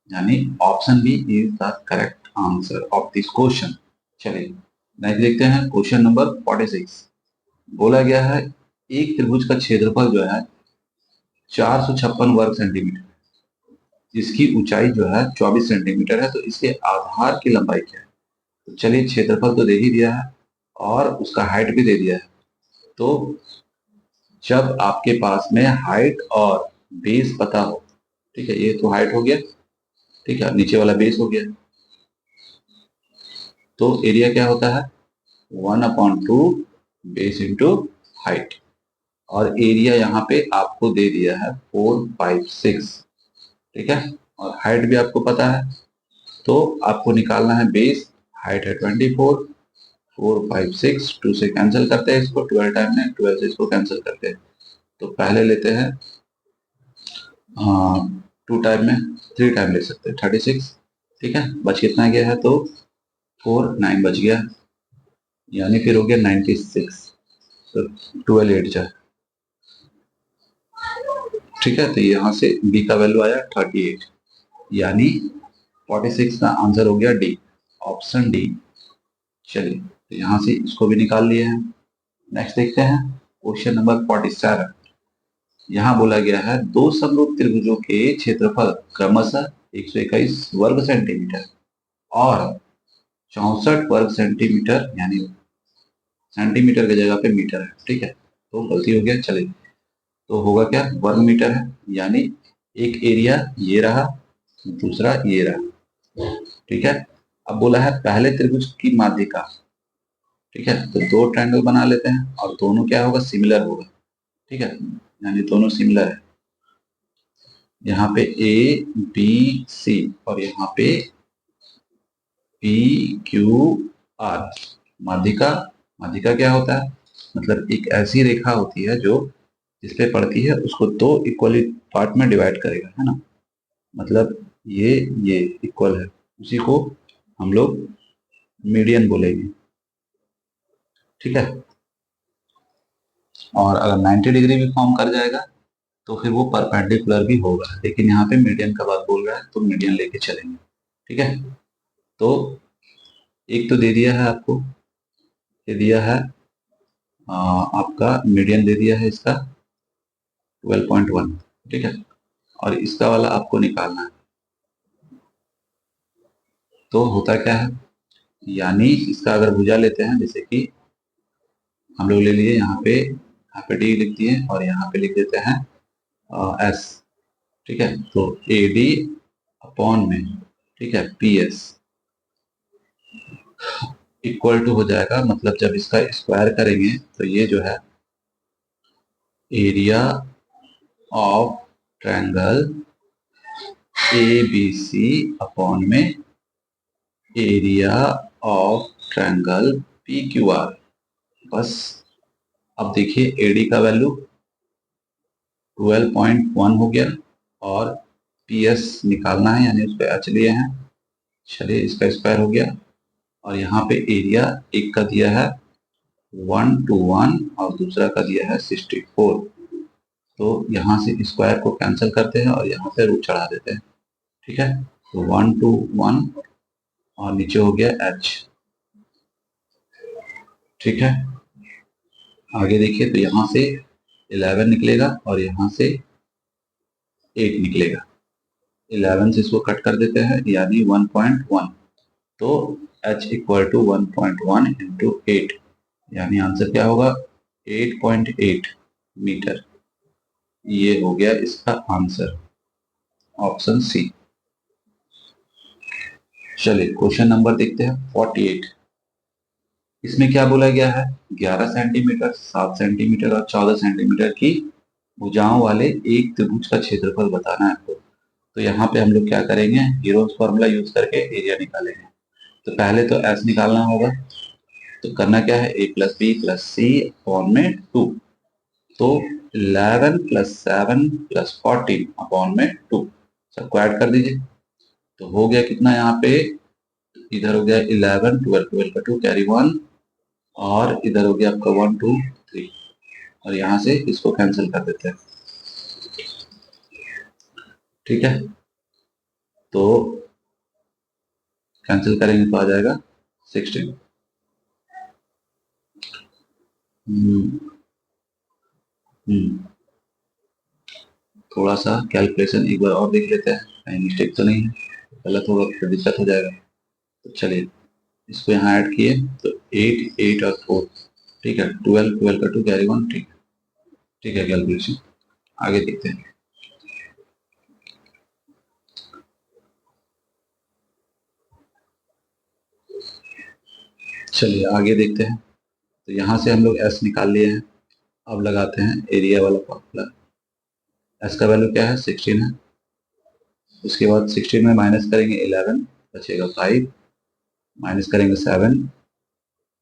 यानी option B is the correct answer of this question. चलिए नेक्स्ट देखते हैं, क्वेश्चन नंबर 46। बोला गया है एक त्रिभुज का क्षेत्रफल जो है 456 वर्ग सेंटीमीटर, इसकी ऊंचाई जो है 24 सेंटीमीटर है, तो इसके आधार की लंबाई क्या है। तो चलिए, क्षेत्रफल तो दे ही दिया है और उसका हाइट भी दे दिया है। तो जब आपके पास में हाइट और बेस पता हो, ठीक है, ये तो हाइट हो गया, ठीक है, नीचे वाला बेस हो गया, तो एरिया क्या होता है 1/2 बेस इंटू हाइट, और एरिया यहाँ पे आपको दे दिया है 456, ठीक है, और हाइट भी आपको पता है। तो आपको निकालना है बेस, हाइट है 24, 456, 2 से कैंसिल करते हैं इसको, 12 टाइम में 12 से इसको कैंसिल करते हैं। तो पहले लेते हैं 2 टाइम में, 3 टाइम ले सकते हैं 36, ठीक है। बच कितना गया है, तो 4 9 बच गया, यानी फिर हो गया 96, तो 12 8 जा, ठीक है। तो यहाँ से बी का वैल्यू आया 38, यानी 46 का आंसर हो गया डी, ऑप्शन डी। चलिए, तो यहाँ से इसको भी निकाल लिए हैं। नेक्स्ट देखते हैं, क्वेश्चन नंबर 47। यहाँ बोला गया है दो समरूप त्रिभुजों के क्षेत्रफल क्रमशः 121 वर्ग सेंटीमीटर और 64 वर्ग सेंटीमीटर, यानी सेंटीमीटर की जगह पे मीटर है, ठीक है, तो गलती हो गया। चलिए, तो होगा क्या, वर्ग मीटर है, यानी एक एरिया ये रहा, दूसरा ये रहा, ठीक है। अब बोला है पहले त्रिभुज की माध्यिका, ठीक है, तो 2 ट्रायंगल बना लेते हैं और दोनों क्या होगा, सिमिलर होगा, ठीक है, यानी दोनों सिमिलर है। यहाँ पे ए बी सी और यहाँ पे पी क्यू आर। माध्यिका, माध्यिका क्या होता है, मतलब एक ऐसी रेखा होती है जो जिसपे पड़ती है उसको 2 इक्वली पार्ट में डिवाइड करेगा, है ना, मतलब ये इक्वल है, उसी को हम लोग मीडियन बोलेंगे, ठीक है। और अगर 90 डिग्री भी फॉर्म कर जाएगा तो फिर वो परपेंडिकुलर भी होगा, लेकिन यहाँ पे मीडियन का बात बोल रहा है तो मीडियन लेके चलेंगे, ठीक है। तो एक तो दे दिया है आपको, ये दिया है आपका मीडियन दे दिया है इसका 12.1, ठीक है, और इसका वाला आपको निकालना है। तो होता क्या है, यानी इसका अगर भुजा लेते हैं, जैसे कि हम लोग ले लिए यहाँ पे डी लिख दिए और यहाँ पे लिख देते हैं एस, ठीक है, तो ए डी अपॉन में, ठीक है, पी एस इक्वल टू हो जाएगा, मतलब जब इसका स्क्वायर करेंगे तो ये जो है area of triangle A B C upon में area of triangle P Q R. बस अब देखिए एडी का वैल्यू 12.1 हो गया और पी एस निकालना है, यानी उस पर एच लिए हैं। चलिए, इसका स्क्वायर हो गया और यहाँ पे एरिया एक का दिया है 121 और दूसरा का दिया है 64, तो यहाँ से स्क्वायर को कैंसिल करते हैं और यहाँ पे रूट चढ़ा देते हैं। ठीक है, तो 1 to 1 और नीचे हो गया h। ठीक है, आगे देखिए तो यहाँ से 11 निकलेगा और यहाँ से 8 निकलेगा। 11 से इसको कट कर देते हैं यानी 1.1, तो h इक्वल टू 1.1 इंटू 8, यानी आंसर क्या होगा 8.8 मीटर। ये हो गया इसका आंसर, ऑप्शन सी। चलिए क्वेश्चन नंबर देखते हैं 48। इसमें क्या बोला गया है, 11 सेंटीमीटर, 7 सेंटीमीटर और 14 सेंटीमीटर की भुजाओं वाले एक त्रिभुज का क्षेत्रफल बताना है आपको। तो यहाँ पे हम लोग क्या करेंगे, हीरोज फॉर्मूला यूज करके एरिया निकालेंगे। तो पहले तो एस निकालना होगा, तो करना क्या है, ए प्लस बी प्लस सी अपॉन में 2। तो 11 प्लस 7 प्लस 14 अपॉन में 2 सबको ऐड कर दीजिए। तो हो गया कितना, यहाँ पे इधर हो गया 11, 12, 12 का 2 कैरी 1, और इधर हो गया आपका 1 2 3, और यहाँ से इसको कैंसिल कर देते हैं। ठीक है, तो कैंसिल करेंगे तो आ जाएगा 16। थोड़ा सा कैलकुलेशन एक बार और देख लेते हैं, कहीं मिस्टेक तो नहीं है, गलत होगा तो दिक्कत हो जाएगा। तो चलिए इसको यहाँ ऐड किए तो 8 8 और 4, ठीक है, 12 12 का 2 कैरी 1, ठीक है, ठीक है कैलकुलेशन। आगे देखते हैं। चलिए आगे देखते हैं। तो यहाँ से हम लोग एस निकाल लिए हैं। अब लगाते हैं एरिया वाला फॉर्मूला। एस का वैल्यू क्या है, 16 है। उसके बाद 16 में माइनस करेंगे 11, बचेगा 5, माइनस करेंगे 7,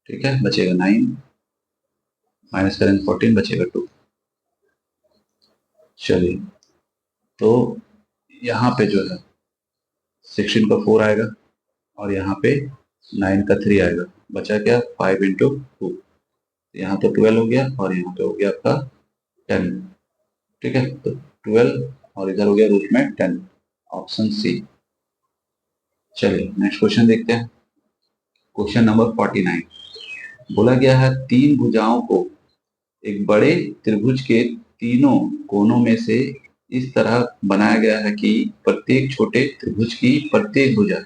ठीक है, बचेगा 9, माइनस करेंगे 14, बचेगा 2। चलिए तो यहाँ पे जो है 16 का 4 आएगा और यहाँ पे 9 का 3 आएगा, बचा क्या 5 इंटू 2, यहाँ तो 12 हो गया और यहाँ पे हो गया आपका 10। ठीक है, तो 12 और इधर हो गया रूट में 10, ऑप्शन सी। चलिए नेक्स्ट क्वेश्चन देखते हैं। Question number 49। बोला गया है तीन भुजाओं को एक बड़े त्रिभुज के तीनों कोनों में से इस तरह बनाया गया है कि प्रत्येक छोटे त्रिभुज की प्रत्येक भुजा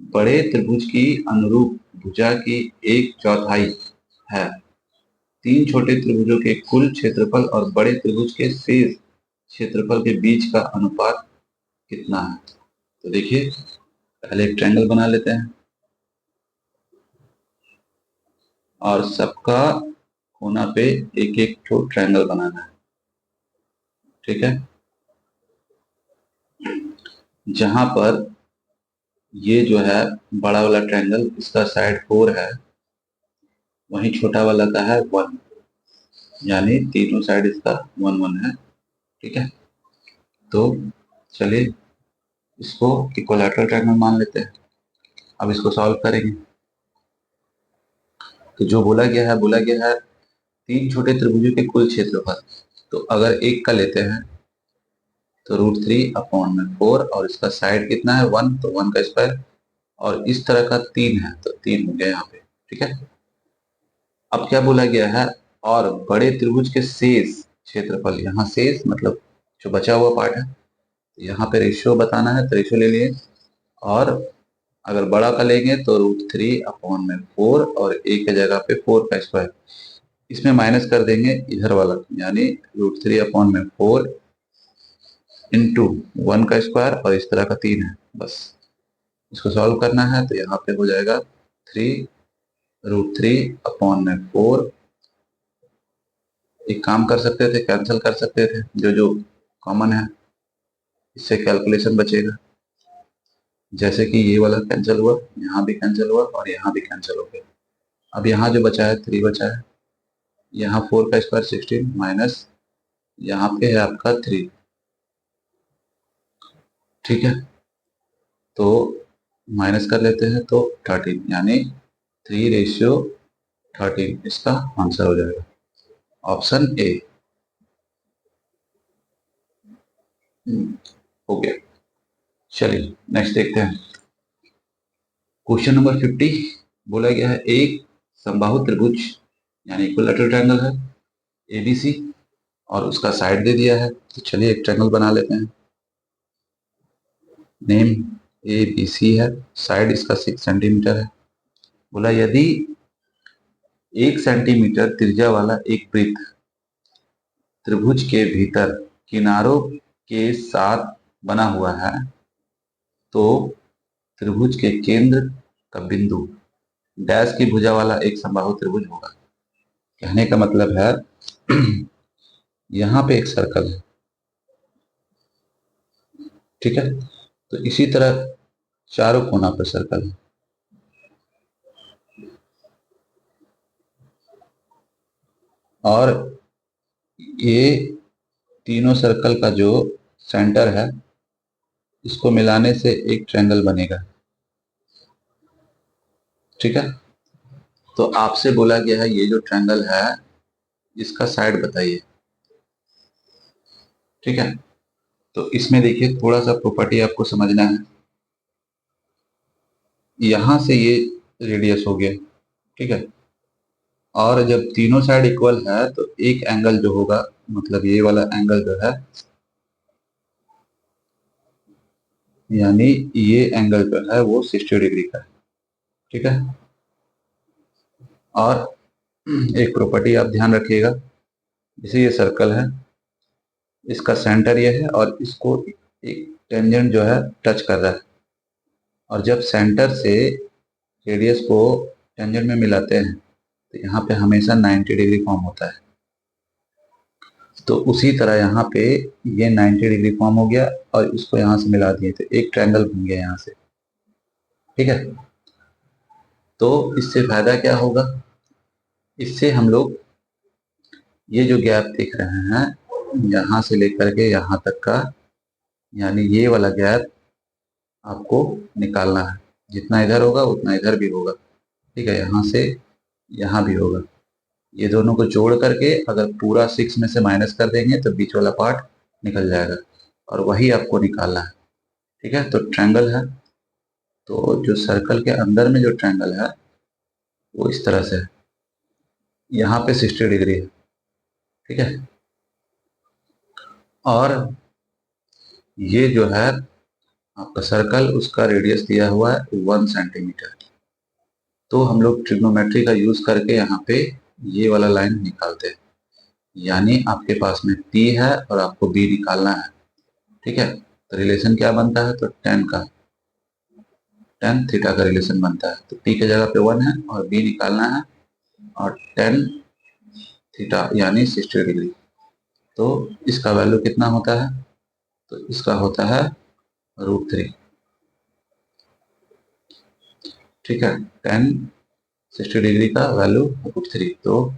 बड़े त्रिभुज की अनुरूप भुजा की 1/4 है। तीन छोटे त्रिभुजों के कुल क्षेत्रफल और बड़े त्रिभुज के शेष क्षेत्रफल के बीच का अनुपात कितना है। तो देखिए पहले एक ट्रायंगल बना लेते हैं और सबका कोना पे एक एक ठो ट्रायंगल बनाना है। ठीक है, जहां पर ये जो है बड़ा वाला ट्रायंगल इसका साइड 4 है, वहीं छोटा वाला का है 1, यानी तीनों साइड इसका 1 1 है। ठीक है, तो चलिए इसको इक्विलैटरल ट्रायंगल मान लेते हैं। अब इसको सॉल्व करेंगे। तो जो बोला गया है, बोला गया है तीन छोटे त्रिभुजों के कुल क्षेत्रफल। तो अगर एक का लेते हैं तो √3 अपॉन में 4, और इसका साइड कितना है 1, तो 1 का स्क्वायर, और इस तरह का 3 है तो 3 हो गया यहाँ पे। ठीक है, अब क्या बोला गया है, और बड़े त्रिभुज के शेष क्षेत्रफल, यहाँ शेष मतलब जो बचा हुआ पार्ट है, यहाँ पे रेशियो बताना है तो रेशियो ले लिए, और अगर बड़ा का लेंगे तो √3 अपॉन में 4, और एक की जगह पे 4 का स्क्वायर, इसमें माइनस कर देंगे इधर वाला, यानी √3 अपॉन में 4 इंटू 1 का स्क्वायर, और इस तरह का 3 है। बस इसको सॉल्व करना है तो यहाँ पे हो जाएगा 3 √3 अपॉन में 4। एक काम कर सकते थे, कैंसिल कर सकते थे, जो जो कॉमन है इससे कैलकुलेशन बचेगा। जैसे कि ये वाला कैंसिल हुआ, यहाँ भी कैंसिल हुआ और यहाँ भी कैंसिल हो गया। अब यहाँ जो बचा है 3 बचा है, यहाँ 4 का स्क्वायर 16 माइनस यहाँ पे है आपका 3। ठीक है, तो माइनस कर लेते हैं तो 13, यानी 3:13 इसका आंसर हो जाएगा, ऑप्शन ए। हो गया। चलिए नेक्स्ट देखते हैं। क्वेश्चन नंबर 50 बोला गया है एक समबाहु त्रिभुज यानी इक्विलैटरल ट्रायंगल है एबीसी और उसका साइड दे दिया है। तो चलिए एक ट्रायंगल बना लेते हैं। नेम ए बी सी है, साइड इसका 6 सेंटीमीटर है। बोला यदि 1 सेंटीमीटर त्रिज्या वाला एक वृत्त त्रिभुज के भीतर किनारों के साथ बना हुआ है तो त्रिभुज के केंद्र का बिंदु डैश की भुजा वाला एक समबाहु त्रिभुज होगा। कहने का मतलब है यहाँ पे एक सर्कल है, ठीक है। तो इसी तरह चारों कोना पर सर्कल है और ये तीनों सर्कल का जो सेंटर है इसको मिलाने से एक ट्रायंगल बनेगा, ठीक है। तो आपसे बोला गया है ये जो ट्रायंगल है इसका साइड बताइए, ठीक है। तो इसमें देखिए थोड़ा सा प्रॉपर्टी आपको समझना है। यहां से ये रेडियस हो गया, ठीक है। और जब तीनों साइड इक्वल है तो एक एंगल जो होगा मतलब ये वाला एंगल जो है यानी ये एंगल जो है वो 60 डिग्री का है, ठीक है। और एक प्रॉपर्टी आप ध्यान रखिएगा, जैसे ये सर्कल है इसका सेंटर ये है और इसको एक टेंजेंट जो है टच कर रहा है और जब सेंटर से रेडियस को टेंजेंट में मिलाते हैं तो यहाँ पे हमेशा 90 डिग्री फॉर्म होता है। तो उसी तरह यहाँ पे ये 90 डिग्री फॉर्म हो गया और इसको यहाँ से मिला दिए तो एक ट्रायंगल बन गया यहाँ से, ठीक है। तो इससे फायदा क्या होगा, इससे हम लोग ये जो गैप देख रहे हैं यहाँ से लेकर के यहाँ तक का यानी ये वाला गैप आपको निकालना है। जितना इधर होगा उतना इधर भी होगा, ठीक है। यहाँ से यहाँ भी होगा। ये दोनों को जोड़ करके अगर पूरा 6 में से माइनस कर देंगे तो बीच वाला पार्ट निकल जाएगा और वही आपको निकालना है, ठीक है। तो ट्रायंगल है, तो जो सर्कल के अंदर में जो ट्रायंगल है वो इस तरह से है। यहाँ पे 60 डिग्री है, ठीक है। और ये जो है आपका सर्कल उसका रेडियस दिया हुआ है 1 सेंटीमीटर। तो हम लोग ट्रिग्नोमेट्री का यूज करके यहाँ पे ये वाला लाइन निकालते हैं, यानी आपके पास में P है और आपको B निकालना है, ठीक है। तो रिलेशन क्या बनता है, तो टेन थीटा का रिलेशन बनता है। तो P के जगह पे 1 है और B निकालना है और टेन थीटा यानी 60 डिग्री। तो इसका वैल्यू कितना होता है, तो इसका होता है √3, ठीक है। टेन 60 डिग्री का वैल्यू √3, तो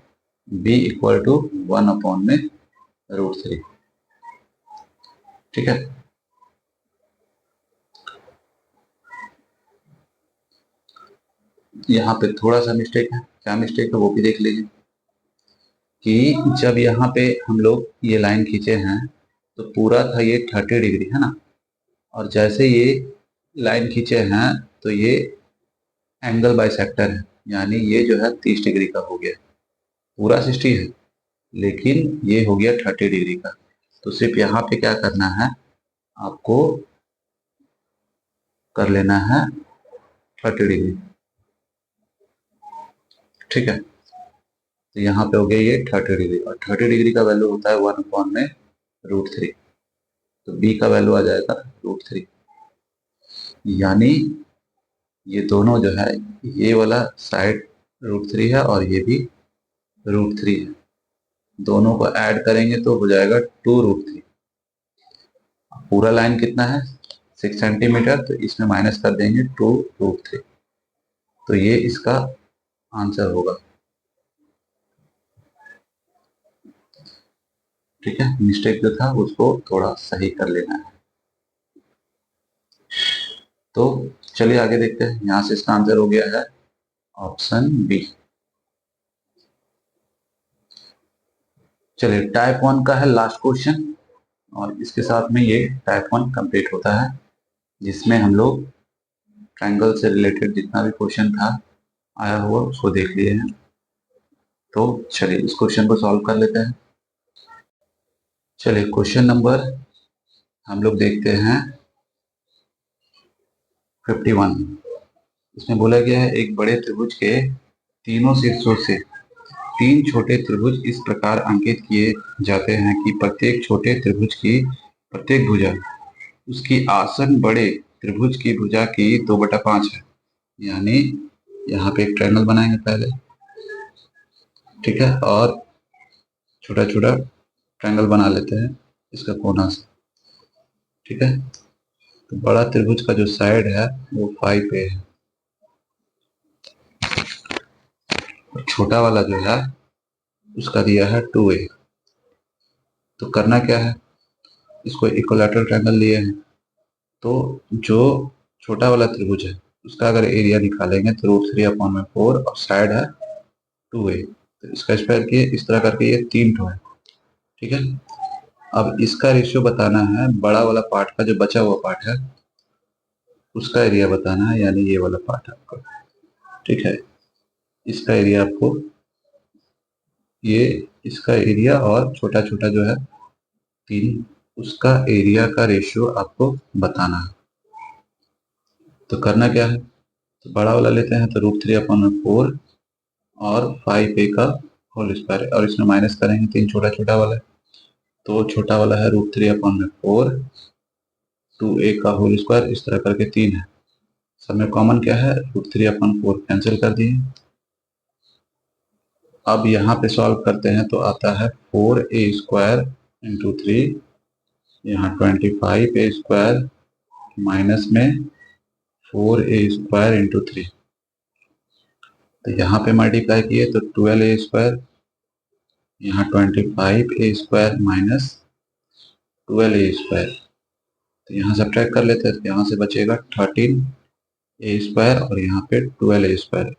B इक्वल टू 1 में √3, ठीक है। यहाँ पे थोड़ा सा मिस्टेक है, क्या मिस्टेक है वो भी देख लीजिए कि जब यहाँ पे हम लोग ये लाइन खींचे हैं तो पूरा था ये 30 डिग्री है ना, और जैसे ये लाइन खींचे हैं तो ये एंगल बाइसेक्टर है यानी ये जो है 30 डिग्री का हो गया। पूरा 60 है लेकिन ये हो गया 30 डिग्री का। तो सिर्फ यहाँ पे क्या करना है, आपको कर लेना है 30 डिग्री, ठीक है। तो यहाँ पे हो गया ये 30 डिग्री और 30 डिग्री का वैल्यू होता है 1 में √3। तो B का वैल्यू आ जाएगा √3, यानी ये दोनों जो है ये वाला साइड √3 है और ये भी √3 है। दोनों को ऐड करेंगे तो हो जाएगा 2√3। पूरा लाइन कितना है 6 सेंटीमीटर, तो इसमें माइनस कर देंगे 2√3। तो ये इसका आंसर होगा, ठीक है। मिस्टेक जो था उसको थोड़ा सही कर लेना है। तो चलिए आगे देखते हैं। यहां से इसका आंसर हो गया है ऑप्शन बी। चलिए टाइप 1 का है लास्ट क्वेश्चन। और इसके साथ में ये टाइप 1 कंप्लीट होता है, जिसमें हम लोग ट्रायंगल से रिलेटेड जितना भी क्वेश्चन था आया हुआ उसको देख लिए हैं। तो चलिए इस क्वेश्चन को सॉल्व कर लेते हैं। चलिए क्वेश्चन नंबर हम लोग देखते हैं 51। इसमें बोला गया है एक बड़े त्रिभुज के तीनों शीर्षों से 3 छोटे त्रिभुज इस प्रकार अंकित किए जाते हैं कि प्रत्येक छोटे त्रिभुज की प्रत्येक भुजा उसकी आसन बड़े त्रिभुज की भुजा की 2/5 है। यानी यहाँ पे एक ट्रायंगल बनाएंगे पहले, ठीक है, और छोटा छोटा ट्रायंगल बना लेते हैं इसका कोना से, ठीक है। तो बड़ा त्रिभुज का जो साइड है वो 5A है, और छोटा वाला जो है उसका दिया है 2A। तो करना क्या है, इसको इक्विलैटरल ट्रायंगल लिए हैं, तो जो छोटा वाला त्रिभुज है उसका अगर एरिया निकालेंगे तो √3/4 और साइड है 2A। तो इसका स्क्वायर किए, इस तरह करके ये 3 ठो है, ठीक है। अब इसका रेशियो बताना है, बड़ा वाला पार्ट का जो बचा हुआ पार्ट है उसका एरिया बताना है, यानी ये वाला पार्ट है आपका, ठीक है। इसका एरिया आपको ये इसका एरिया और छोटा छोटा जो है 3 उसका एरिया का रेशियो आपको बताना है। तो करना क्या है, तो बड़ा वाला लेते हैं तो √3/4 और 5A का होल स्क्वायर, और इसमें माइनस करेंगे 3 छोटा छोटा वाला है, तो छोटा वाला है √3/4, 2A का होल स्क्वायर, इस तरह करके 3 है। सब में कॉमन क्या है, √3/4 कैंसिल कर दिए। अब यहाँ पे सॉल्व करते हैं तो आता है 4A² इंटू 3, यहाँ 25A² माइनस में 4A² इंटू 3। तो यहाँ पे मल्टीप्लाई किए तो 12A², यहाँ 25A² माइनस 12A²। तो यहाँ सब्ट्रैक्ट कर लेते हैं, तो यहाँ से बचेगा 13A² और यहाँ पे 12A²।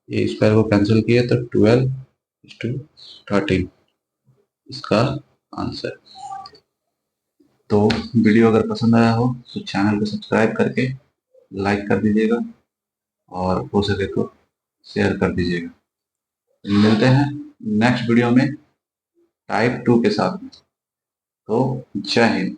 A² को कैंसिल किए तो 12:13 इसका आंसर। तो वीडियो अगर पसंद आया हो तो चैनल को सब्सक्राइब करके लाइक कर दीजिएगा, और हो सके तो शेयर कर दीजिएगा। मिलते हैं नेक्स्ट वीडियो में टाइप 2 के साथ में। तो जय हिंद।